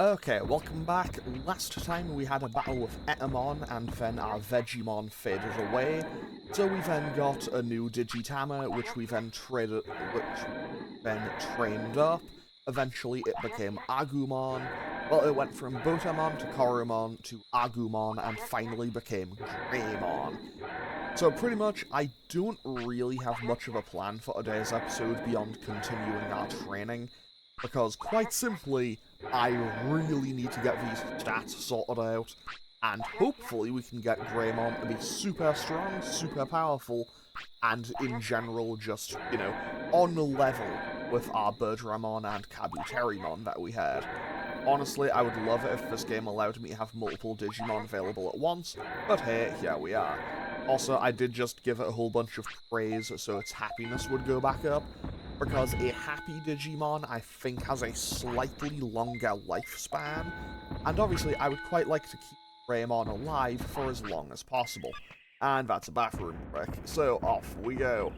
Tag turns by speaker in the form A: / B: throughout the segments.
A: Okay, welcome back. Last time we had a battle with Etamon, and then our Vegemon faded away. So we then got a new Digitama, which we then trained up. Eventually it became Agumon. Well, it went from Botamon to Koromon to Agumon, and finally became Greymon. So pretty much, I don't really have much of a plan for today's episode beyond continuing our training, because quite simply, I really need to get these stats sorted out, and hopefully we can get Greymon to be super strong, super powerful, and in general just, on level with our Birdramon and Kabuterimon that we had. Honestly, I would love it if this game allowed me to have multiple Digimon available at once, but hey, here we are. Also, I did just give it a whole bunch of praise so its happiness would go back up, because a happy Digimon, I think, has a slightly longer lifespan, and obviously I would quite like to keep Greymon alive for as long as possible. And that's a bathroom break, so off we go.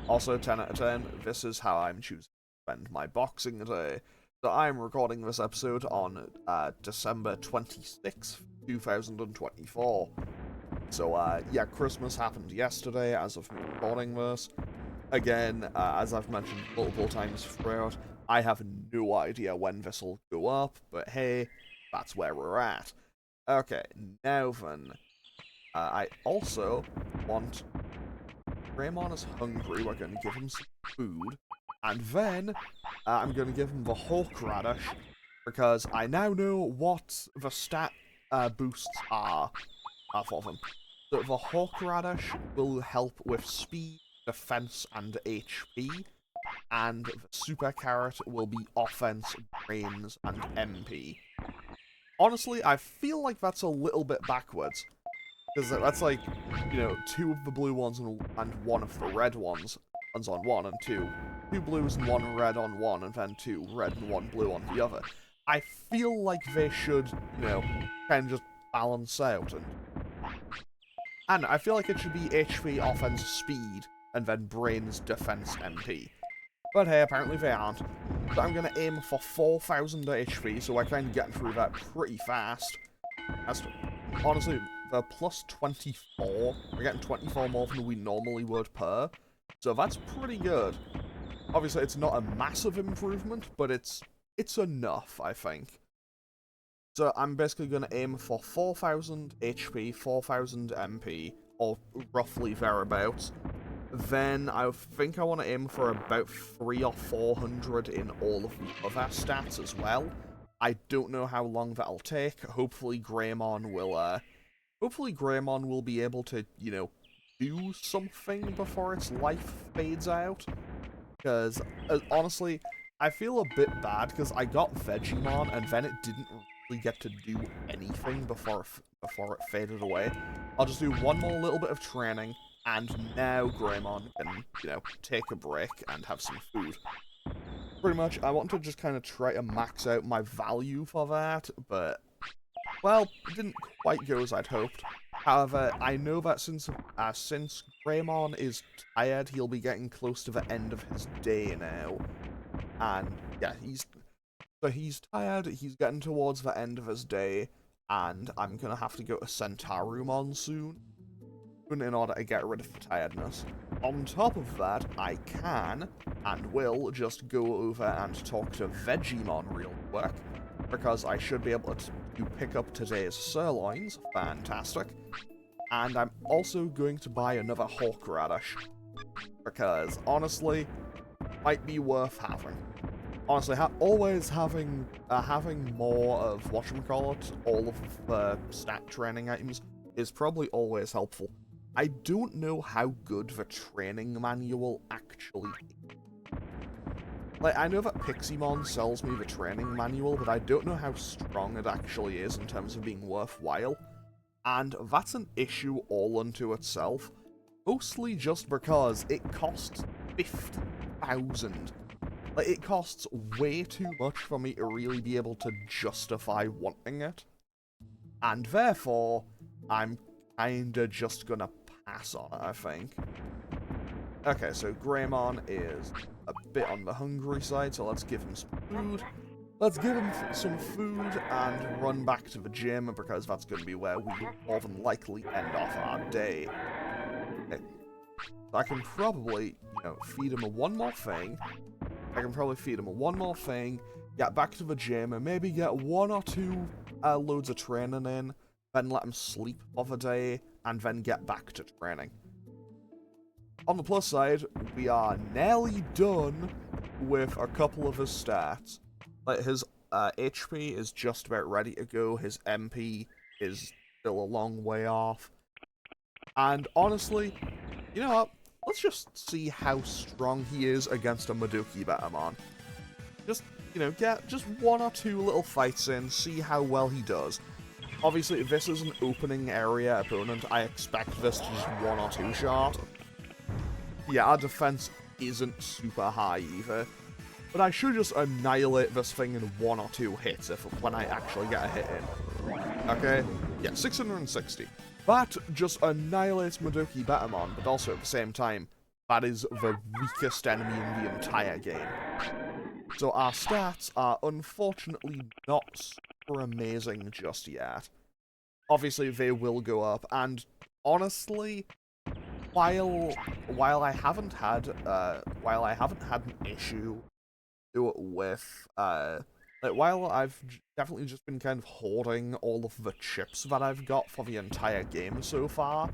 A: Also, 10 out of 10, this is how I'm choosing to spend my boxing day. So I'm recording this episode on December 26th, 2024. So, yeah, Christmas happened yesterday as of me recording this. Again, as I've mentioned multiple times throughout, I have no idea when this will go up, but hey, that's where we're at. Okay, now then, I also want... Greymon is hungry, we're going to give him some food, and then I'm going to give him the Hawk Radish, because I now know what the stat boosts are for them. So the Hawk Radish will help with speed, defense, and HP, and the Super Carrot will be offense, brains, and MP. Honestly, I feel like that's a little bit backwards, because that's like, two of the blue ones and one of the red ones on one, and two blues and one red on one, and then two red and one blue on the other. I feel like they should, kind of just balance out, and I feel like it should be HP, offense, speed, and then brains, defense, MP. But hey, apparently they aren't. So I'm going to aim for 4,000 HP, so we're kind of getting through that pretty fast. That's, honestly, the plus 24, we're getting 24 more than we normally would per, so that's pretty good. Obviously, it's not a massive improvement, but it's enough, I think. So I'm basically going to aim for 4,000 HP, 4,000 MP, or roughly thereabouts. Then I think I want to aim for about 300 or 400 in all of the other stats as well. I don't know how long that'll take. Hopefully Greymon will be able to, do something before its life fades out. Because, honestly, I feel a bit bad because I got Vegemon and then it didn't really get to do anything before it faded away. I'll just do one more little bit of training, and now Greymon can, take a break and have some food. Pretty much, I want to just kind of try to max out my value for that, but, well, it didn't quite go as I'd hoped. However, I know that since Greymon is tired, he'll be getting close to the end of his day now. And, yeah, he's tired, he's getting towards the end of his day, and I'm gonna have to go to Centarumon soon in order to get rid of the tiredness. On top of that, I can, and will, just go over and talk to Vegemon real quick, because I should be able to pick up today's sirloins. Fantastic. And I'm also going to buy another Hawk Radish, because, honestly, might be worth having. Honestly, always having more of, whatchamacallit, all of the stat training items is probably always helpful. I don't know how good the training manual actually is. Like, I know that Piximon sells me the training manual, but I don't know how strong it actually is in terms of being worthwhile. And that's an issue all unto itself. Mostly just because it costs 50,000. Like, it costs way too much for me to really be able to justify wanting it. And therefore, I'm kinda just gonna pass on it, I think. Okay, so Greymon is a bit on the hungry side, so let's give him some food. let's give him some food and run back to the gym, because that's going to be where we more than likely end off our day. Okay. So I can probably, feed him one more thing. Get back to the gym, and maybe get 1 or 2 loads of training in, then let him sleep for the day, and then get back to training. On the plus side, we are nearly done with a couple of his stats. Like, his HP is just about ready to go, his MP is still a long way off. And honestly, you know what? Let's just see how strong he is against a Madoki Betamon. Just, get just 1 or 2 little fights in, see how well he does. Obviously, this is an opening area opponent. I expect this to just 1 or 2 shot. Yeah, our defense isn't super high either. But I should just annihilate this thing in 1 or 2 hits when I actually get a hit in. Okay? Yeah, 660. That just annihilates Madoki Betamon, but also at the same time, that is the weakest enemy in the entire game. So our stats are unfortunately not super amazing just yet. Obviously, they will go up, and honestly, while I haven't had an issue with while I've definitely just been kind of hoarding all of the chips that I've got for the entire game so far,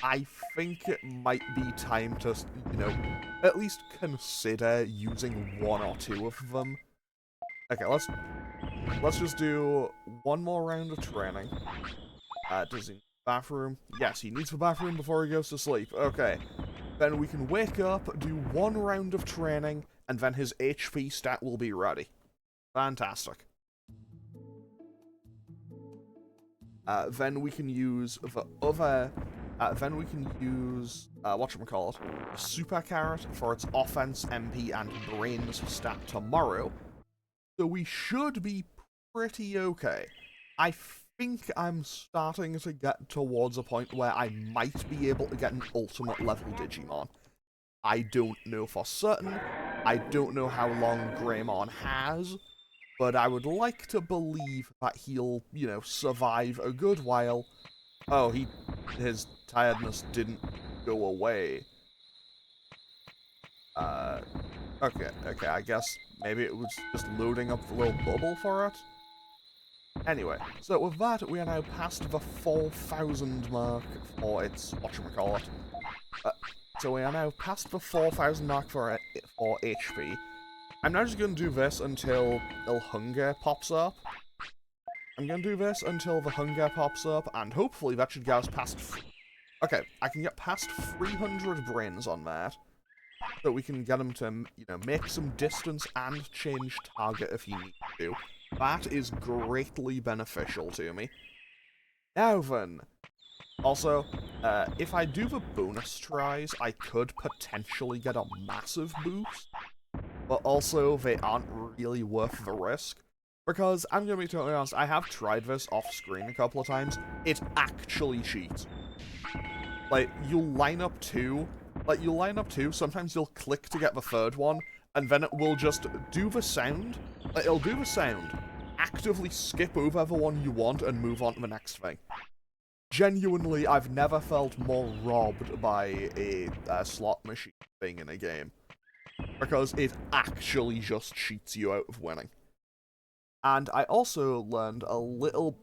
A: I think it might be time to, at least consider using 1 or 2 of them. Okay, let's just do 1 more round of training. Does he need the bathroom? Yes, he needs the bathroom before he goes to sleep. Okay. Then we can wake up, do 1 round of training, and then his HP stat will be ready. Fantastic. Then we can use the other... then we can use, whatchamacallit, the Super Carrot for its offense, MP, and brains stat tomorrow. So we should be pretty okay. I think I'm starting to get towards a point where I might be able to get an ultimate level Digimon. I don't know for certain. I don't know how long Greymon has, but I would like to believe that he'll, survive a good while. Oh, his tiredness didn't go away. Okay, I guess maybe it was just loading up the little bubble for it. Anyway, so with that, we are now past the 4,000 mark for its, whatchamacallit. So we are now past the 4,000 mark for HP. I'm now just going to do this until the hunger pops up. I'm going to do this until the hunger pops up, and hopefully that should get us past... Okay, I can get past 300 brains on that. So we can get him to, make some distance and change target if he needs to. That is greatly beneficial to me. Now then, also, if I do the bonus tries, I could potentially get a massive boost, but also they aren't really worth the risk, because I'm gonna be totally honest, I have tried this off-screen a couple of times. It actually cheats. Like, you'll line up two, sometimes you'll click to get the third one, and then it will just do the sound, it'll do the sound, actively skip over the one you want, and move on to the next thing. Genuinely, I've never felt more robbed by a slot machine thing in a game. Because it actually just cheats you out of winning. And I also learned a little,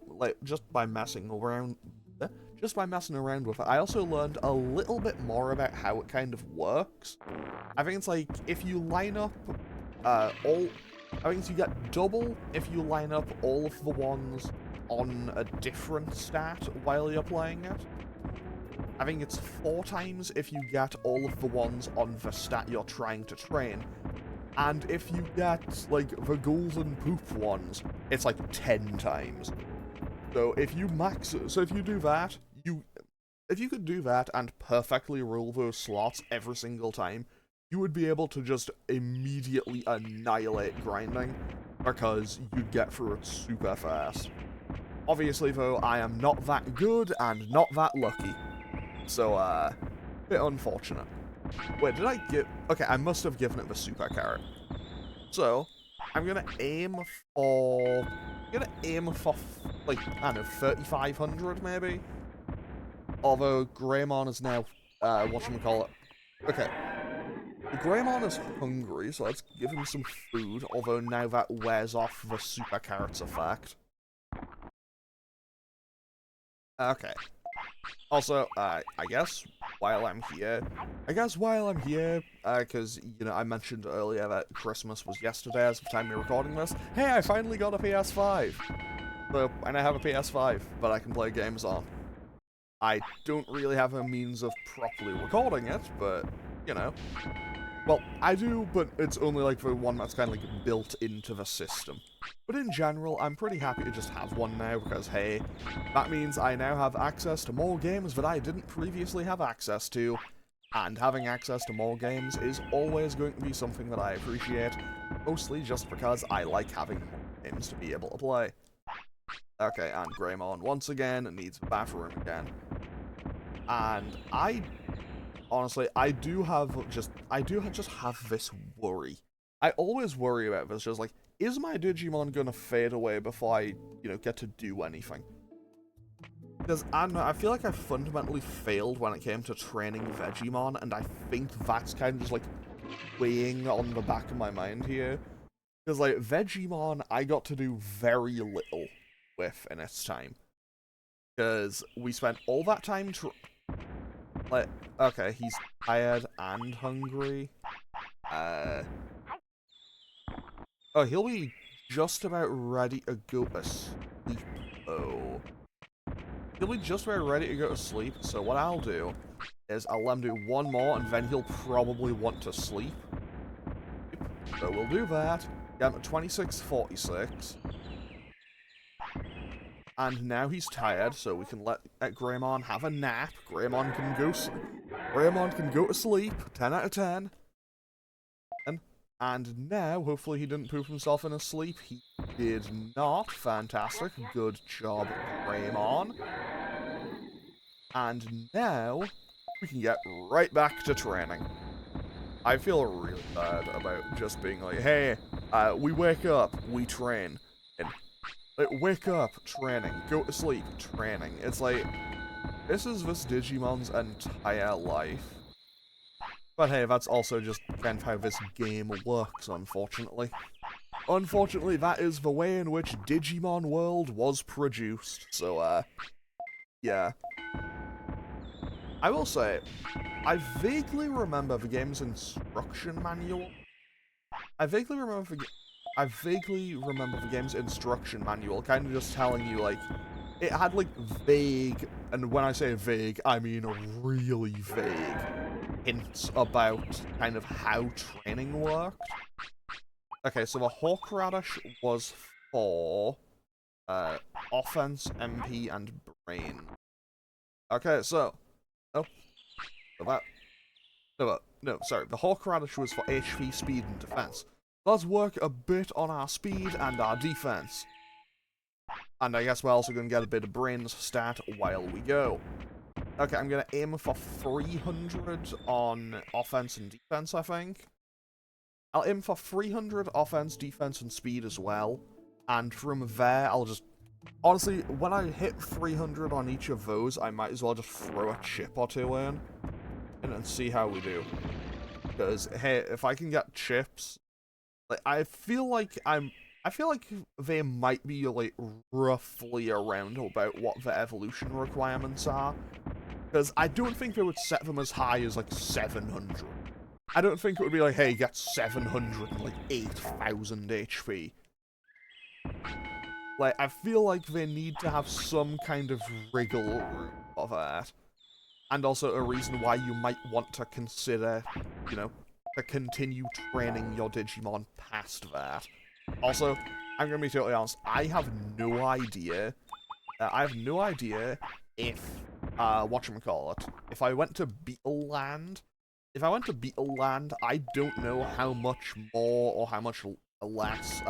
A: just by messing around with it, I also learned a little bit more about how it kind of works. I think it's like, if you line up I think you get double if you line up all of the ones on a different stat while you're playing it. I think it's 4 times if you get all of the ones on the stat you're trying to train. And if you get, the golden poop ones, it's 10 times. So if you do that, if you could do that and perfectly roll those slots every single time, you would be able to just immediately annihilate grinding, because you'd get through it super fast. Obviously, though, I am not that good and not that lucky. So, bit unfortunate. Wait, did I give... Okay, I must have given it the Super Carrot. So, I'm gonna aim for... like, I don't know, 3,500 maybe? Although Greymon is now, whatchamacallit. Okay. The Greymon is hungry, so let's give him some food, although now that wears off the super carrots effect. Okay. Also, I guess while I'm here, because, you know, I mentioned earlier that Christmas was yesterday as of the time we're recording this. Hey, I finally got a PS5! So, I now have a PS5, but I can play games on. I don't really have a means of properly recording it, but, you know. Well, I do, but it's only like the one that's kind of like built into the system. But in general, I'm pretty happy to just have one now because, hey, that means I now have access to more games that I didn't previously have access to. And having access to more games is always going to be something that I appreciate, mostly just because I like having more games to be able to play. Okay, and Greymon once again needs a bathroom again. And honestly, I do just have this worry. I always worry about this, just like, is my Digimon gonna fade away before I, you know, get to do anything? Because, I don't know, I feel like I fundamentally failed when it came to training Vegemon, and I think that's kind of just, like, weighing on the back of my mind here. Because, like, Vegemon, I got to do very little with in its time. Because we spent all that time like, okay, he's tired and hungry. Oh, he'll be just about ready to go to sleep. Oh. He'll be just about ready to go to sleep, so what I'll do is I'll let him do one more, and then he'll probably want to sleep. So we'll do that. Get him at 26:46. And now he's tired, so we can let Greymon have a nap. Greymon can go to sleep. 10 out of 10. And now, hopefully he didn't poop himself in his sleep. He did not. Fantastic. Good job, Greymon. And now, we can get right back to training. I feel really bad about just being like, hey, we wake up, we train. And wake up, training. Go to sleep, training. It's like, this is this Digimon's entire life. But hey, that's also just kind of how this game works, unfortunately. Unfortunately, that is the way in which Digimon World was produced, so, yeah. I will say, I vaguely remember the game's instruction manual. I vaguely remember the game's instruction manual, kind of just telling you, like, it had, like, vague, and when I say vague, I mean really vague, hints about kind of how training worked. Okay, so the Horseradish was for offense, MP, and brain. Okay, so no, sorry. The Horseradish was for HP, speed, and defense. Let's work a bit on our speed and our defense. And I guess we're also going to get a bit of brains stat while we go. Okay, I'm going to aim for 300 on offense and defense, I think. I'll aim for 300 offense, defense, and speed as well. And from there, I'll just... Honestly, when I hit 300 on each of those, I might as well just throw a chip or two in. And see how we do. Because, hey, if I can get chips... Like, I feel like they might be, like, roughly around about what the evolution requirements are. Because I don't think they would set them as high as, like, 700. I don't think it would be like, hey, get 700 and, like, 8,000 HP. Like, I feel like they need to have some kind of wriggle room of that. And also a reason why you might want to consider, you know, to continue training your Digimon past that. Also, I'm going to be totally honest, I have no idea if, whatchamacallit, if I went to Beetle Land, I don't know how much more or how much less,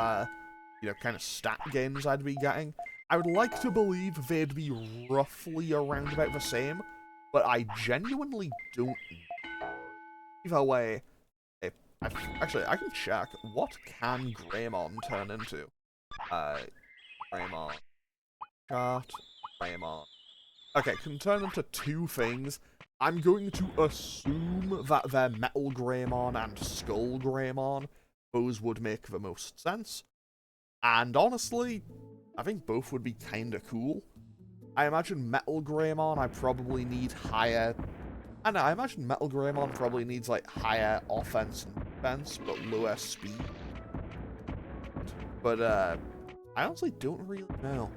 A: you know, kind of stat gains I'd be getting. I would like to believe they'd be roughly around about the same, but I genuinely don't know. Either way, Actually, I can check. What can Greymon turn into? Greymon. Chart. Greymon. Okay, can turn into two things. I'm going to assume that they're Metal Greymon and Skull Greymon. Those would make the most sense. And honestly, I think both would be kinda cool. I imagine Metal Greymon, I probably need higher... I know, I imagine Metal Greymon probably needs, like, higher offense and defense, but lower speed. But, I honestly don't really know.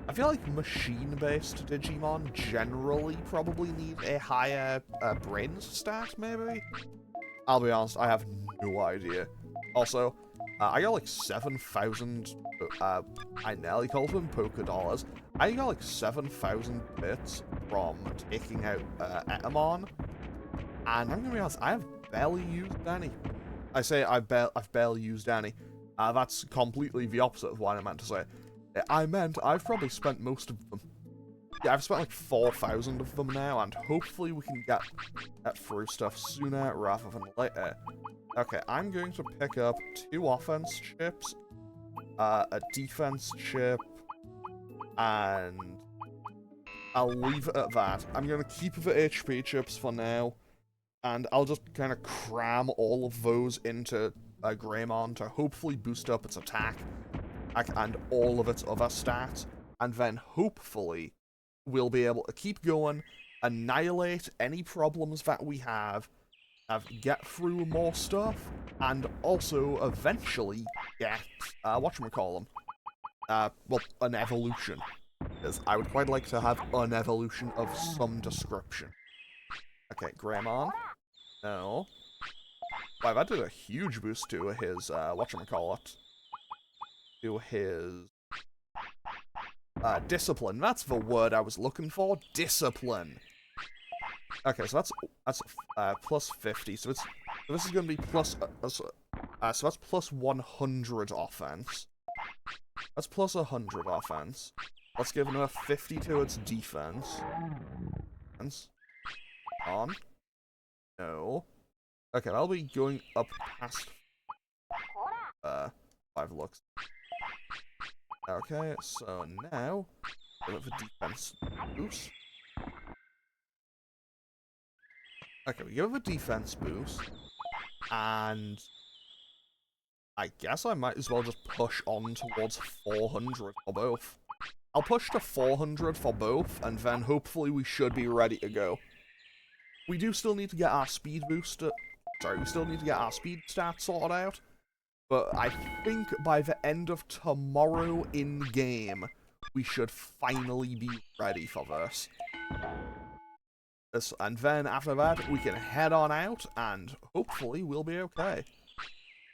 A: I feel like machine-based Digimon generally probably need a higher brain stat, maybe? I'll be honest, I have no idea. Also, I got like 7,000, I nearly called them Poké Dollars. I got like 7,000 bits from taking out Etamon, and I'm gonna be honest, I have barely used any. I say I've barely used any. That's completely the opposite of what I meant to say. I meant I've probably spent most of them. Yeah, I've spent like 4,000 of them now, and hopefully we can get through stuff sooner rather than later. Okay, I'm going to pick up 2 offense chips, a defense chip, and I'll leave it at that. I'm going to keep the HP chips for now, and I'll just kind of cram all of those into Greymon to hopefully boost up its attack and all of its other stats, and then hopefully we'll be able to keep going, annihilate any problems that we have, get through more stuff, and also eventually get, whatchamacallem, well, an evolution. Because I would quite like to have an evolution of some description. Okay, Greymon. No. Wow, that did a huge boost to his, whatchamacallit. To his... discipline. That's the word I was looking for. Discipline. Okay, so that's plus 50. So this is going to be plus so that's plus 100 offense. That's plus 100 offense. Let's give another 50 to its defense. On. No. Okay, that'll be going up past 5 looks. Okay, so now give it the defense boost. Okay, we give it a defense boost, and I guess I might as well just push on towards 400 for both. I'll push to 400 for both, and then hopefully we should be ready to go. We do still need to get our speed boost... Sorry, we still need to get our speed stats sorted out, but I think by the end of tomorrow in-game, we should finally be ready for this. And then after that, we can head on out, and hopefully we'll be okay.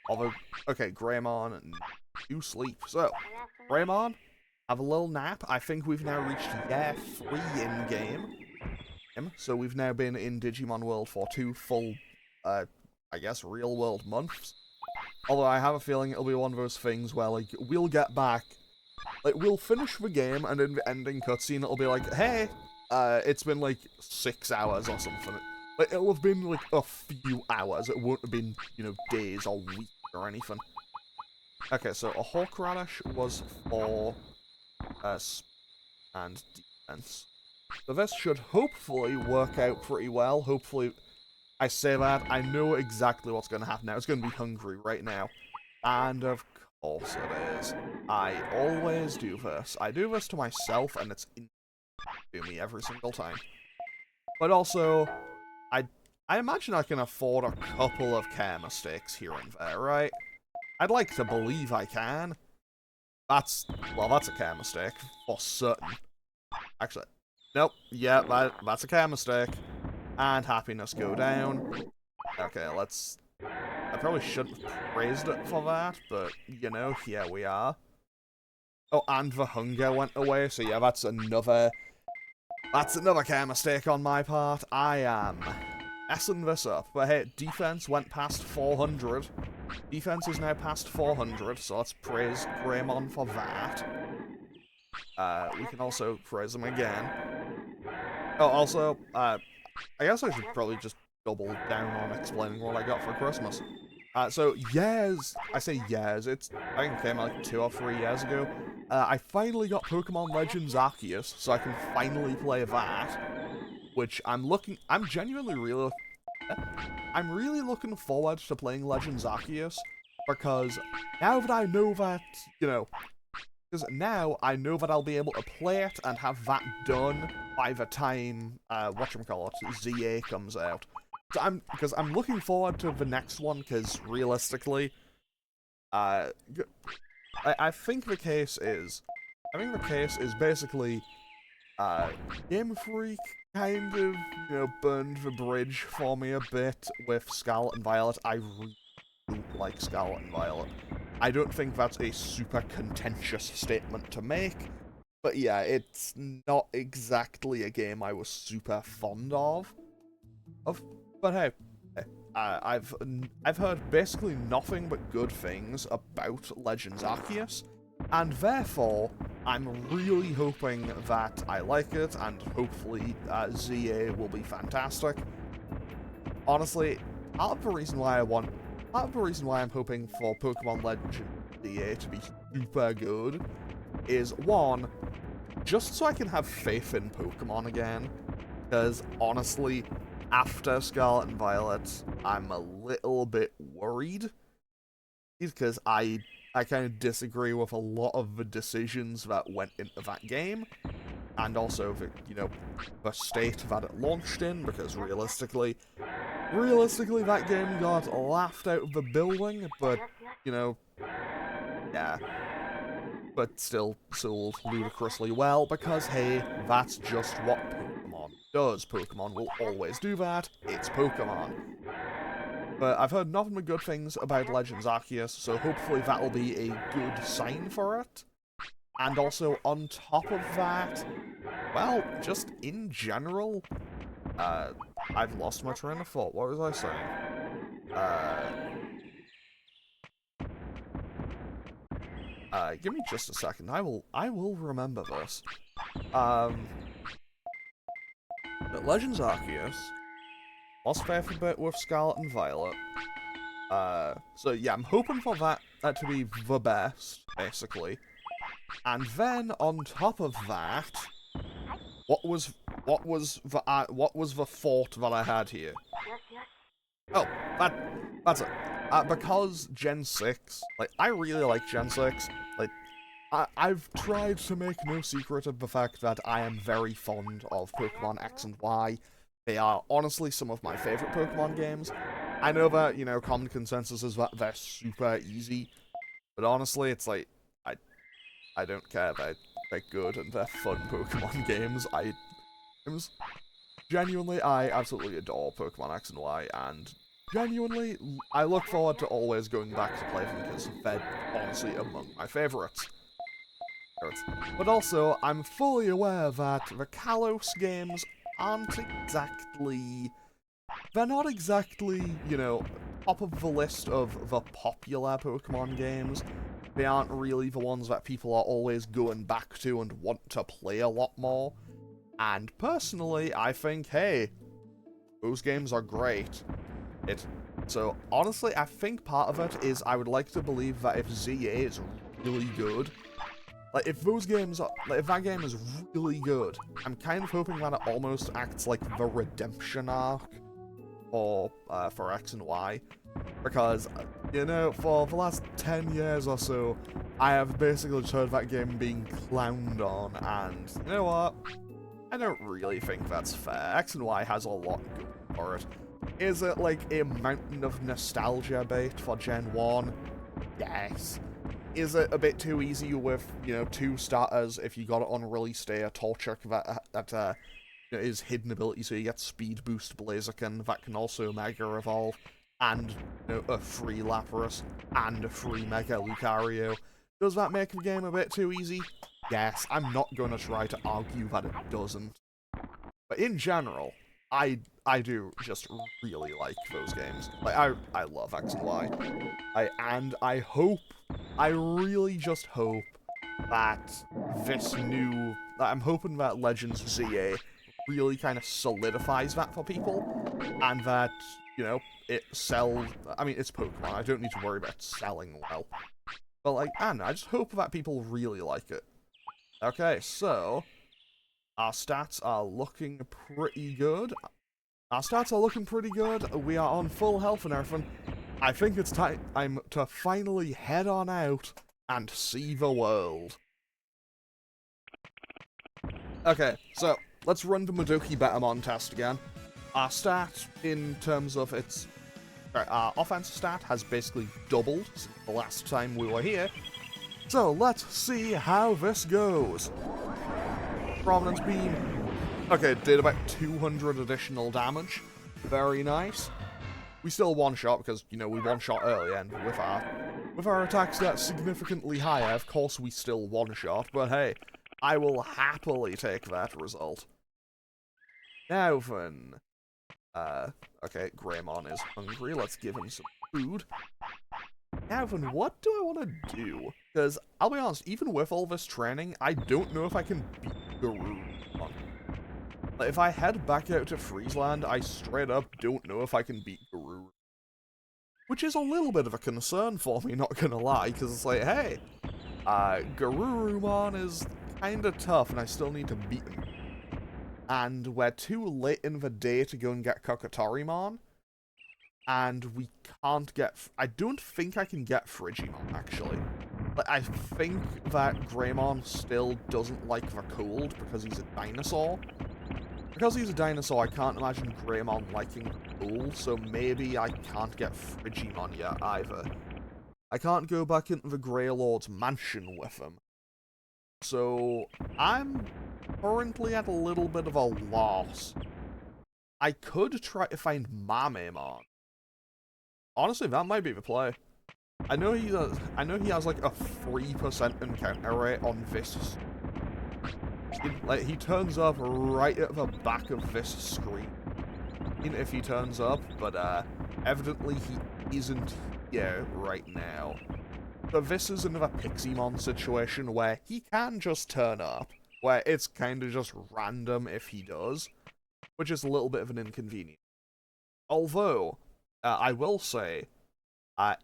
A: Although, okay, Greymon, you sleep. So, Greymon, have a little nap. I think we've now reached year 3 in-game. So we've now been in Digimon World for 2 full, I guess, real-world months. Although I have a feeling it'll be one of those things where, like, we'll get back, like, we'll finish the game, and in the ending cutscene it'll be like, hey, it's been like 6 hours or something. Like, it'll have been like a few hours. It won't have been, you know, days or weeks or anything. Okay, so a Hawk Radish was for and defense. So this should hopefully work out pretty well. Hopefully, I say that, I know exactly what's going to happen now. It's going to be hungry right now. And of course it is. I always do this. I do this to myself, and it's to me every single time. But also, I imagine I can afford a couple of care mistakes here and there, right? I'd like to believe I can. Well, that's a care mistake, for certain. Actually, nope, yeah, that's a care mistake. And happiness go down. Okay, I probably shouldn't have praised it for that, but, you know, here we are. Oh, and the hunger went away, so yeah, that's another care mistake on my part. I am messing this up. But hey, defense went past 400. Defense is now past 400, so let's praise Greymon for that. We can also praise him again. Oh, also, I guess I should probably just double down on explaining what I got for Christmas. So years, I say years, I think it came like 2 or 3 years ago. I finally got Pokemon Legends Arceus, so I can finally play that, which I'm genuinely I'm really looking forward to playing Legends Arceus, because now that I know that, because now I know that I'll be able to play it and have that done by the time, whatchamacallit, ZA comes out. So because I'm looking forward to the next one, because realistically, uh, I think the case is, basically, Game Freak kind of, burned the bridge for me a bit with Scarlet and Violet. I really don't like Scarlet and Violet. I don't think that's a super contentious statement to make, but yeah, it's not exactly a game I was super fond of. But hey, I've heard basically nothing but good things about Legends Arceus, and therefore I'm really hoping that I like it, and hopefully ZA will be fantastic. Honestly, part of the reason why I'm hoping for Pokemon Legends ZA to be super good is, one, just so I can have faith in Pokemon again, because honestly, after Scarlet and Violet, I'm a little bit worried, because I kind of disagree with a lot of the decisions that went into that game, and also the state that it launched in, because realistically, that game got laughed out of the building, but, yeah, but still sold ludicrously well, because hey, that's just what Pokemon does. Pokemon will always do that. It's Pokemon. But I've heard nothing but good things about Legends Arceus, so hopefully that'll be a good sign for it. And also, on top of that, well, just in general, I've lost my train of thought. What was I saying? Give me just a second. I will remember this. But Legends Arceus, lost faith a bit with Scarlet and Violet. So yeah, I'm hoping for that to be the best, basically. And then on top of that, what was the thought that I had here? Oh, that's it. Because Gen 6, like, I really like Gen 6. Like, I've tried to make no secret of the fact that I am very fond of Pokemon X and Y. They are honestly some of my favorite Pokemon games. I know that, common consensus is that they're super easy, but honestly, it's like, I don't care. They're good and they're fun Pokemon games. Genuinely, I absolutely adore Pokemon X and Y, and genuinely, I look forward to always going back to play them because they're honestly among my favourites. But also, I'm fully aware that the Kalos games aren't exactly... They're not exactly, top of the list of the popular Pokemon games. They aren't really the ones that people are always going back to and want to play a lot more. And personally, I think, hey, those games are great. So, honestly, I think part of it is I would like to believe that if ZA is really good, like, if that game is really good, I'm kind of hoping that it almost acts like the redemption arc for X and Y. Because, for the last 10 years or so, I have basically just heard that game being clowned on, and you know what? I don't really think that's fair. X and Y has a lot going for it. Is it like a mountain of nostalgia bait for Gen 1? Yes. Is it a bit too easy with, 2 starters if you got it on release day, a Torchic that is hidden ability, so you get Speed Boost Blaziken that can also Mega Evolve, and a free Lapras, and a free Mega Lucario? Does that make the game a bit too easy? Yes, I'm not going to try to argue that it doesn't. But in general, I do just really like those games. Like, I love X and Y. I really just hope that I'm hoping that Legends ZA really kind of solidifies that for people, and that, you know, it sells. I mean, it's Pokemon. I don't need to worry about selling well. But, like, I don't know, I just hope that people really like it. Okay, so, our stats are looking pretty good. Our stats are looking pretty good. We are on full health and everything. I think it's time to finally head on out and see the world. Okay, so let's run the Madoki Betamon test again. Our stat in terms of its our offense stat has basically doubled since the last time we were here. So let's see how this goes. Prominence Beam. Okay, it did about 200 additional damage. Very nice. We still one-shot because, you know, we one-shot early, and with our attack stats significantly higher, of course we still one-shot, but hey, I will happily take that result. Now then, okay, Greymon is hungry, let's give him some food. Now then, what do I want to do? Because, I'll be honest, even with all this training, I don't know if I can beat Garurumon. Like, if I head back out to Freezeland, I straight up don't know if I can beat Garurumon. Which is a little bit of a concern for me, not gonna lie, because it's like, hey, Garurumon is kinda tough, and I still need to beat him. And we're too late in the day to go and get Kokatorimon, and we can't get... I don't think I can get Frigimon, actually. Like, I think that Greymon still doesn't like the cold because he's a dinosaur. Because he's a dinosaur, I can't imagine Greymon liking the cold, so maybe I can't get Frigimon yet either. I can't go back into the Grey Lord's mansion with him. So, I'm currently at a little bit of a loss. I could try to find Mamemon. Honestly, that might be the play. I know he has like a 3% encounter rate on this. Like, he turns up right at the back of this screen. If he turns up, but evidently he isn't here right now. So this is another Piximon situation where he can just turn up, where it's kind of just random if he does, which is a little bit of an inconvenience. Although, I will say,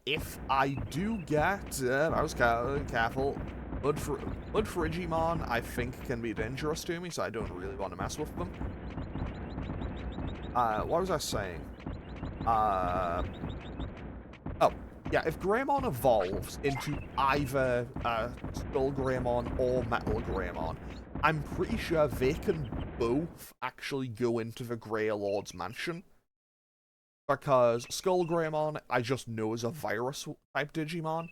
A: if I do get, I was careful, Blood Frigimon, I think, can be dangerous to me, so I don't really want to mess with them. What was I saying? Oh, yeah, if Greymon evolves into either Skull Greymon or Metal Greymon, I'm pretty sure they can both actually go into the Grey Lord's mansion. Because Skull Greymon, I just know is a virus-type Digimon,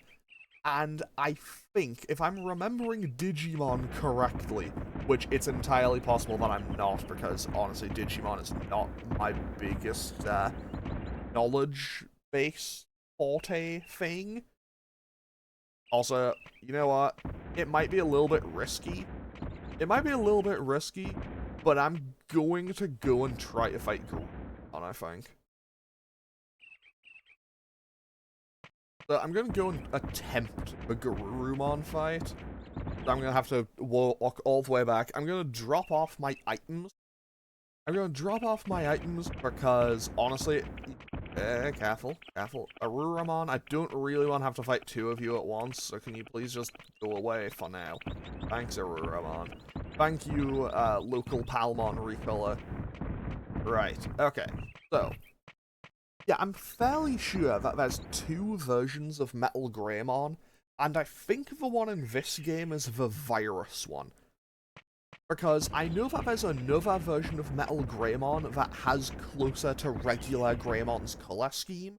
A: and I think, if I'm remembering Digimon correctly, which it's entirely possible that I'm not, because honestly, Digimon is not my biggest knowledge base forte thing. Also, you know what? It might be a little bit risky. It might be a little bit risky, but I'm going to go and try to fight Garurumon, I think. So I'm going to go and attempt a Garurumon fight. So I'm going to have to walk all the way back. I'm going to drop off my items. Because, honestly, careful. Garurumon, I don't really want to have to fight two of you at once, so can you please just go away for now? Thanks, Garurumon. Thank you, local Palmon recolor. Right, okay. So, yeah, I'm fairly sure that there's two versions of Metal Greymon, and I think the one in this game is the virus one. Because I know that there's another version of Metal Greymon that has closer to regular Greymon's colour scheme,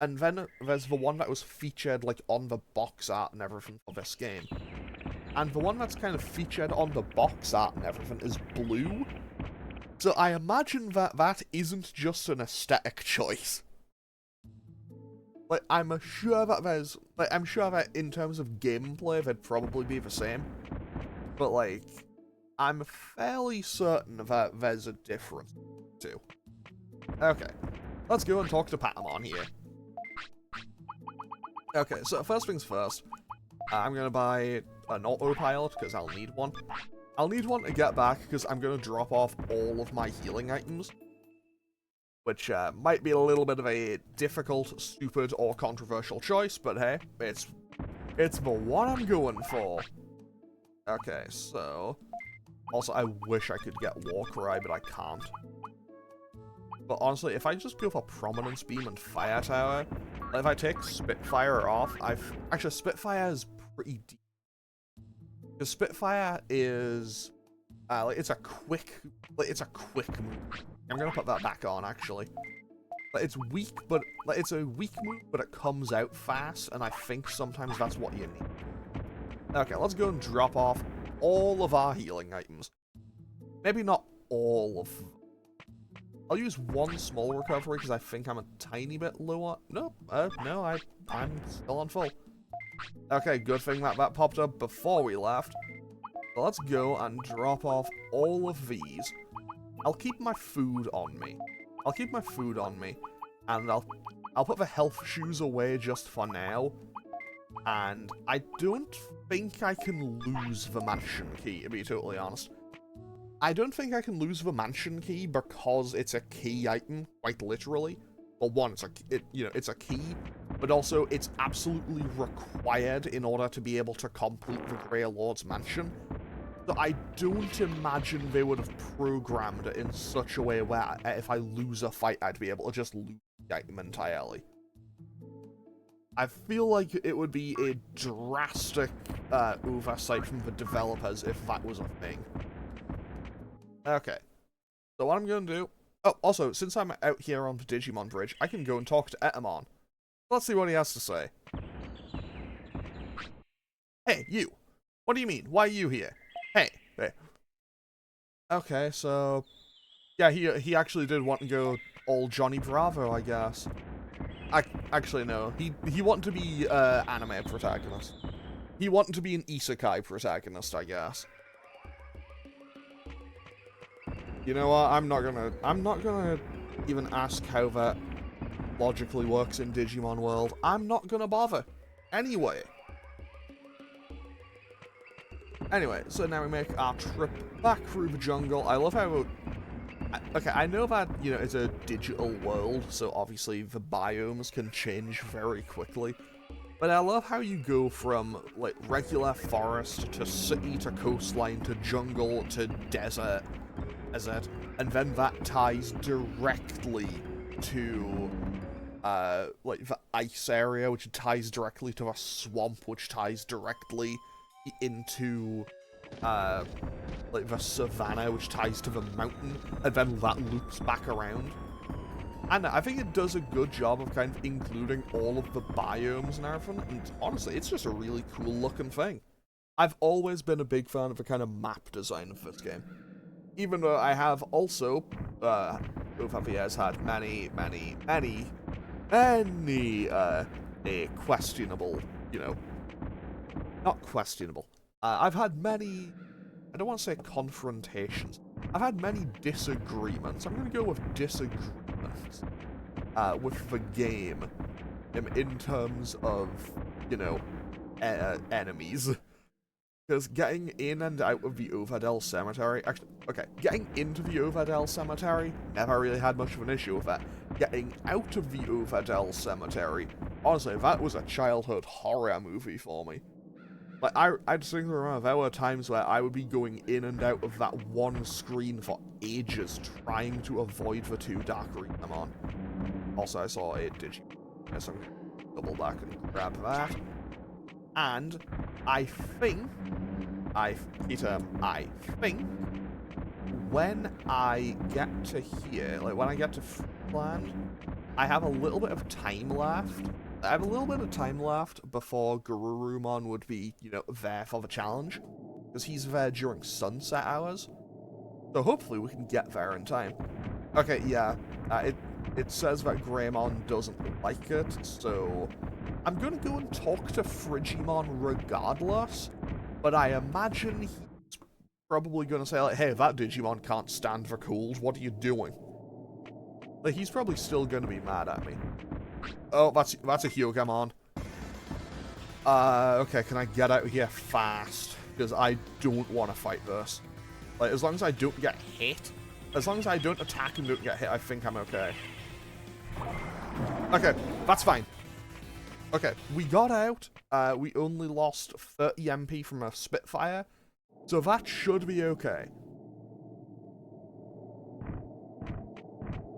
A: and then there's the one that was featured like on the box art and everything for this game. And the one that's kind of featured on the box art and everything is blue. So I imagine that that isn't just an aesthetic choice. Like, I'm sure that in terms of gameplay, they'd probably be the same. But, like, I'm fairly certain that there's a difference, too. Okay, let's go and talk to Patamon here. Okay, so first things first, I'm gonna buy an autopilot, because I'll need one. I'll need one to get back, because I'm gonna drop off all of my healing items. which might be a little bit of a difficult, stupid, or controversial choice, but hey, it's the one I'm going for. Okay, so... Also, I wish I could get Warcry, but I can't. But honestly, if I just go for Prominence Beam and Fire Tower, if I take Spitfire off, actually, Spitfire is pretty deep. Because Spitfire is... like, it's a quick move. I'm gonna put that back on, actually. Like, it's weak, but... Like, it's a weak move, but it comes out fast, and I think sometimes that's what you need. Okay, let's go and drop off all of our healing items. Maybe not all of them. I'll use one small recovery because I think I'm a tiny bit lower. No, no, I'm still on full. Okay, good thing that popped up before we left. So let's go and drop off all of these. I'll keep my food on me. And I'll put the health shoes away just for now. And I don't think I can lose the mansion key, to be totally honest. I don't think I can lose the mansion key because it's a key item, quite literally. Well, one, it's a key, but also it's absolutely required in order to be able to complete the Grey Lord's mansion. So I don't imagine they would have programmed it in such a way where if I lose a fight, I'd be able to just lose the item entirely. I feel like it would be a drastic oversight from the developers if that was a thing. Okay, so what I'm going to do... Oh, also, since I'm out here on the Digimon Bridge, I can go and talk to Etamon. Let's see what he has to say. Hey, you! What do you mean? Why are you here? Hey. Okay, so... Yeah, he actually did want to go all Johnny Bravo, I guess. Actually, no. He wanted to be anime protagonist. He wanted to be an isekai protagonist, I guess. You know what? I'm not gonna even ask how that logically works in Digimon World. I'm not gonna bother. Anyway, so now we make our trip back through the jungle. I love how... Okay, I know that, you know, it's a digital world, so obviously the biomes can change very quickly. But I love how you go from, like, regular forest to city to coastline to jungle to desert, and then that ties directly to, like, the ice area, which ties directly to a swamp, which ties directly into, like, the savannah, which ties to the mountain, and then that loops back around. And I think it does a good job of kind of including all of the biomes and everything, and honestly, it's just a really cool looking thing. I've always been a big fan of the kind of map design of this game. Even though I have also, over the years, had many, questionable, you know, not questionable. I've had many, I don't want to say confrontations, I've had many disagreements. I'm going to go with disagreements with the game in terms of, you know, enemies. Because getting in and out of the Overdell Cemetery... Actually, okay, getting into the Overdell Cemetery, never really had much of an issue with that. Getting out of the Overdell Cemetery, honestly, that was a childhood horror movie for me. Like, I distinctly remember there were times where I would be going in and out of that one screen for ages, trying to avoid the two Garurumon. Also, I saw a Digimon, so I'm gonna double back and grab that. And I think, when I get to here, like when I get to Freeland, I have a little bit of time left. I have a little bit of time left before Garurumon would be, you know, there for the challenge, because he's there during sunset hours. So hopefully we can get there in time. Okay, yeah, it says that Greymon doesn't like it, so I'm going to go and talk to Frigimon regardless, but I imagine he's probably going to say, like, hey, that Digimon can't stand the cold, what are you doing? Like, he's probably still going to be mad at me. Oh, that's a Hyugamon. Okay, can I get out of here fast? Because I don't want to fight this. Like, as long as I don't get hit, as long as I don't attack and don't get hit, I think I'm okay. Okay, that's fine. Okay, we got out. We only lost 30 MP from a Spitfire, so that should be okay.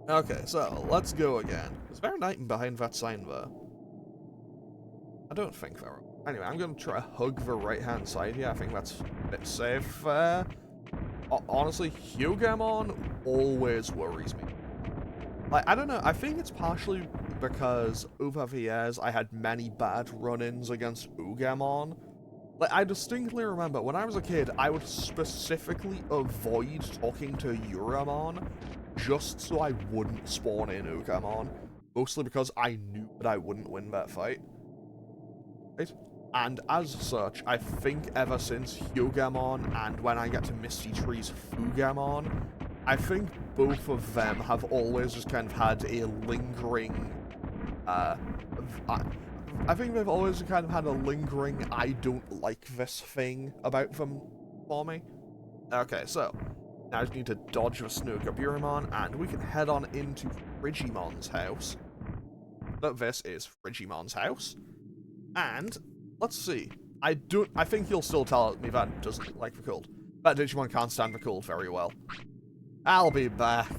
A: Okay, so let's go again. Is there an item behind that sign there? I don't think there are. Anyway, I'm going to try to hug the right-hand side here. I think that's a bit safe there. Honestly, Hyugamon always worries me. Like, I don't know, I think it's partially because over the years I had many bad run-ins against Ugamon. Like, I distinctly remember, when I was a kid, I would specifically avoid talking to Yuramon just so I wouldn't spawn in Ugamon. Mostly because I knew that I wouldn't win that fight. Right? And as such, I think ever since Hyugamon and when I get to Misty Tree's Fugamon, I think both of them have always just kind of had a lingering, I think they've always kind of had a lingering I don't like this thing about them for me. Okay, so, now I just need to dodge the Snow Garurumon, and we can head on into Frigimon's house. But this is Frigimon's house. And, let's see. I think you'll still tell me that doesn't like the cold. That Digimon can't stand the cold very well. I'll be back.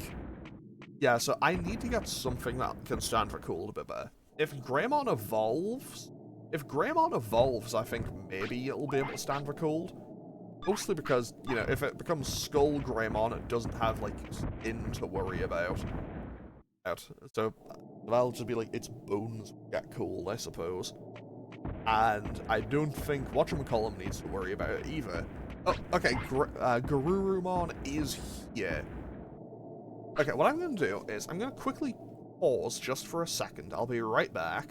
A: Yeah, so I need to get something that can stand the cold a bit better. If Greymon evolves, I think maybe it'll be able to stand the cold. Mostly because, you know, if it becomes Skull Greymon, it doesn't have, like, skin to worry about. So, that'll just be like, its bones get cold, I suppose. And I don't think whatchamacallum needs to worry about it either. Oh, okay, Garurumon is here. Okay, what I'm going to do is I'm going to quickly pause just for a second. I'll be right back.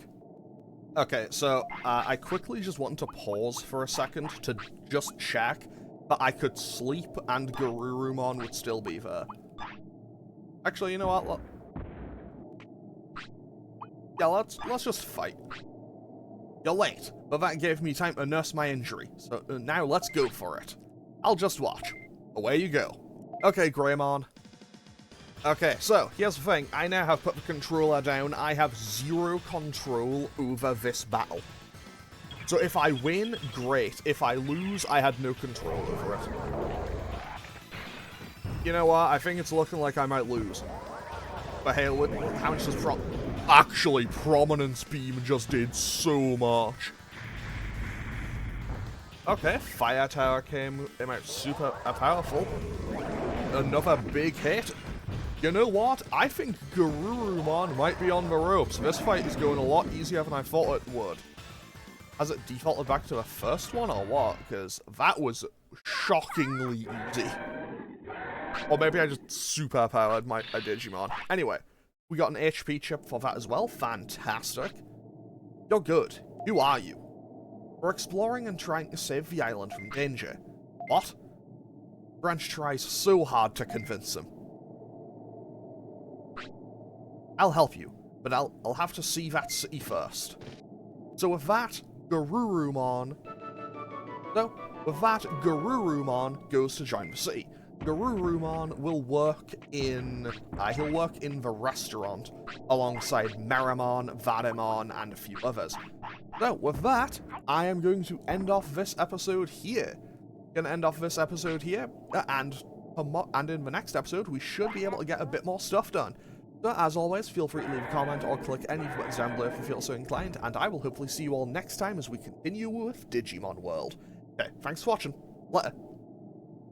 A: Okay, so I quickly just wanted to pause for a second to just check that I could sleep and Garurumon would still be there. Actually, you know what? Yeah, let's just fight. You're late, but that gave me time to nurse my injury, so now let's go for it. I'll just watch. Away you go. Okay, Greymon. Okay, so, here's the thing. I now have put the controller down. I have zero control over this battle. So if I win, great. If I lose, I had no control over it. You know what? I think it's looking like I might lose. But hey, how much does Actually, Prominence Beam just did so much. Okay, Fire Tower came out super powerful. Another big hit. You know what? I think Garurumon might be on the ropes. This fight is going a lot easier than I thought it would. Has it defaulted back to the first one or what? Because that was shockingly easy. Or maybe I just super powered my Digimon. Anyway. We got an HP chip for that as well. Fantastic. You're good. Who are you? We're exploring and trying to save the island from danger. What? Branch tries so hard to convince him. I'll help you, but I'll have to see that city first. So with that, Garurumon goes to join the city. Garurumon will work in, he'll work in the restaurant alongside Meramon, Vadimon, and a few others. So, with that, I am going to end off this episode here. And in the next episode, we should be able to get a bit more stuff done. So, as always, feel free to leave a comment or click any of the buttons down below if you feel so inclined, and I will hopefully see you all next time as we continue with Digimon World. Okay, thanks for watching. Later.